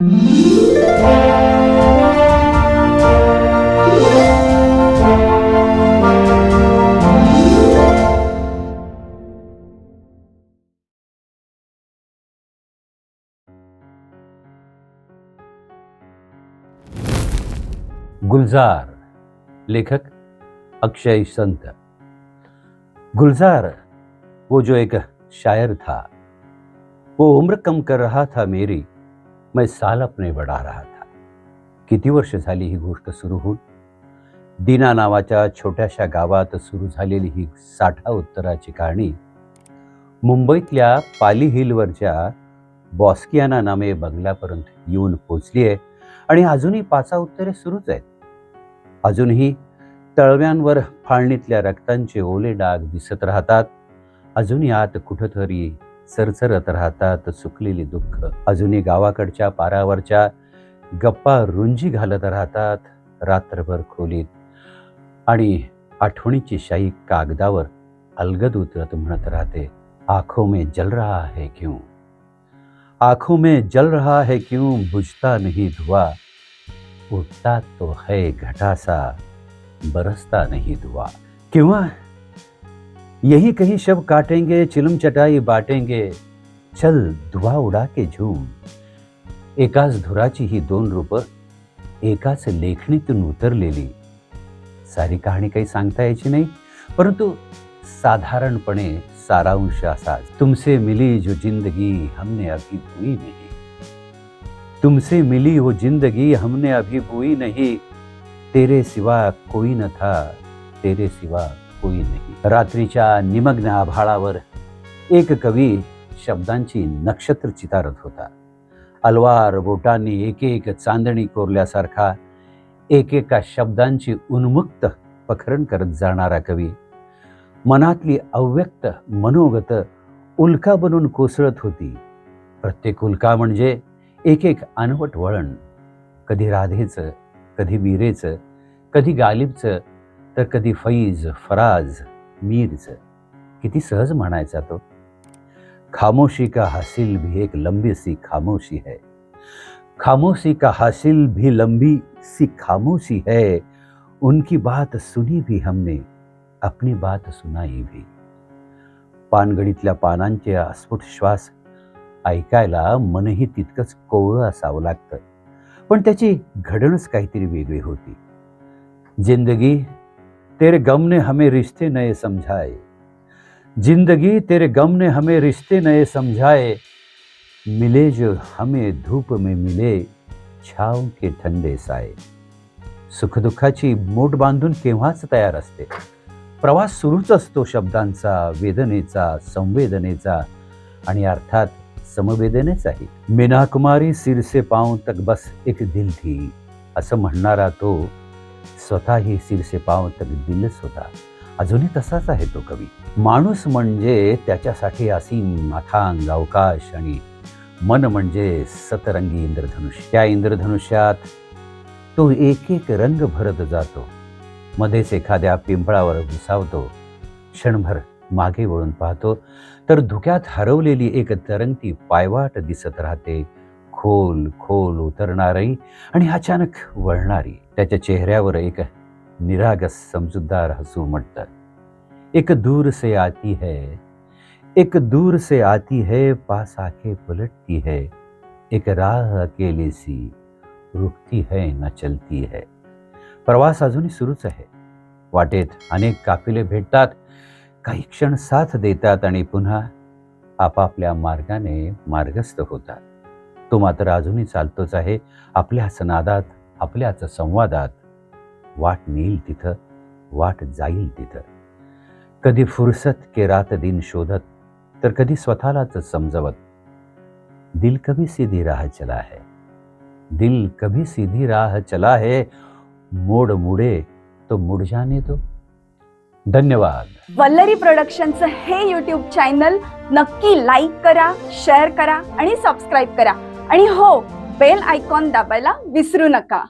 गुलजार, लेखक अक्षय संत। गुलजार वो जो एक शायर था, वो उम्र कम कर रहा था मेरी, मैं साल अपने बढ़ा रहा था। किती वर्ष झाली ही गोष्ट सुरू होऊन? दीना नावाच्या छोट्याशा गावात सुरू झालेली ही साठा उत्तराची कहाणी मुंबईतल्या पाली हिलवरच्या बॉस्कियाना नामे बंगल्यापर्यंत येऊन पोचली आहे आणि अजूनही पाचा उत्तरे सुरूच आहेत. अजूनही तळव्यांवर फाळणीतल्या रक्तांचे ओले डाग दिसत राहतात. अजूनही आत कुठंतरी चरचरत राहतात सुकलेली दुःख. अजूनही गावाकडच्या पारावरच्या गप्पा रुंजी घालत राहतात रात्रभर खोलीत, आणि आठवणीची शाई कागदावर अलगद उतरत म्हणत राहते, आंखों में जल रहा है क्यों, आंखों में जल रहा है क्यों, बुझता नहीं धुआं, उठता तो है घटा सा, बरसता नहीं दुआ. किंवा यही कहीं शब काटेंगे, चिलम चटाई बाटेंगे, चल दुआ उडा के झूम. एकाच धुराची ही दोन रूपं एकाच लेखणीतून उतरलेली सारी कहाणी काही सांगता यायची नाही, परंतु साधारणपणे सारांश असाच. तुमसे मिली जो जिंदगी हमने अभी बुई नहीं, तुमसे मिली वो जिंदगी हमने अभी बुई नहीं, तेरे सिवा कोई न था, तेरे सिवा कोई नहीं. रात्रीच्या निमग्न आभाळावर एक कवी शब्दांची नक्षत्र चितारत होता. अलवार बोटांनी एक एक चांदणी कोरल्यासारखा एकेका शब्दांची उन्मुक्त पखरण करत जाणारा कवी मनातली अव्यक्त मनोगत उल्का बनून कोसळत होती. प्रत्येक उल्का म्हणजे एक एक अनवट वळण, कधी राधेचं, कधी वीरेचं, कधी गालिबचं, तर कधी फैज, फराज, मीरचं. किती सहज म्हणायचा तो. खामोशी का हासिल भी एक लंबी सी खामोशी है, खामोशी का हासिल भी लंबी सी खामोशी है, उनकी बात सुनी भी हमने, अपनी बात सुनाई भी. पानगडीतल्या पानांचे अस्फुट श्वास ऐकायला मनही तितकंच कोवळं असावं लागतं, पण त्याची घडणच काहीतरी वेगळी होती. जिंदगी तेरे गम ने हमें रिश्ते नए समझाए, जिंदगी तेरे गम ने हमें रिश्ते नए समझाए, मिले जो हमें धूप में मिले, छाव के ठंडे साए. सुखदुःखाची मूठ बांधून केव्हाच तयार असते. प्रवास सुरूच असतो शब्दांचा, वेदनेचा, संवेदनेचा आणि अर्थात समवेदनेचाही. मीना कुमारी सिर से पांव तक बस एक दिल थी, असं म्हणणारा तो स्वतःही सिर से पांव तक दिलच होता. अजूनही तसाच आहे तो कवी. माणूस म्हणजे त्याच्यासाठी असीम अथांग अवकाश आणि मन म्हणजे सतरंगी इंद्रधनुष्य. त्या इंद्रधनुष्यात तो एक एक रंग भरत जातो. मध्येच एखाद्या पिंपळावर घुसावतो, क्षणभर मागे वळून पाहतो, तर धुक्यात हरवलेली एक तरंगती पायवाट दिसत राहते, खोल खोल उतरणारी आणि अचानक वळणारी. त्याच्या चेहऱ्यावर एक निरागस समजूतदार हसू उमटतं. एक दूर से आती है, एक दूर से आती है, पास आके पलटती है, एक राह अकेली सी रुकती है न चलती है. प्रवास अजूनही सुरूच आहे. वाटेत अनेक काफिले भेटतात, काही क्षण साथ देतात आणि पुन्हा आपापल्या मार्गाने मार्गस्थ होतात. तो मात्र अजूनही चालतोच आहे, आपल्याच नादात, आपल्याच संवादात. वाट नेईल तिथं, वाट जाईल तिथं. कधी फुरसत के रात दिन शोधत, तर कधी स्वतःलाच समजवत. दिल कभी सीधी राह चला है, दिल कभी सीधी राह चला है, मोड मुडे तो मुड जाने दो. धन्यवाद. वल्लरी प्रोडक्शनचं हे यूट्यूब चॅनल नक्की लाईक करा, शेअर करा आणि सबस्क्राईब करा. आणि हो, बेल आयकॉन दाबायला विसरू नका.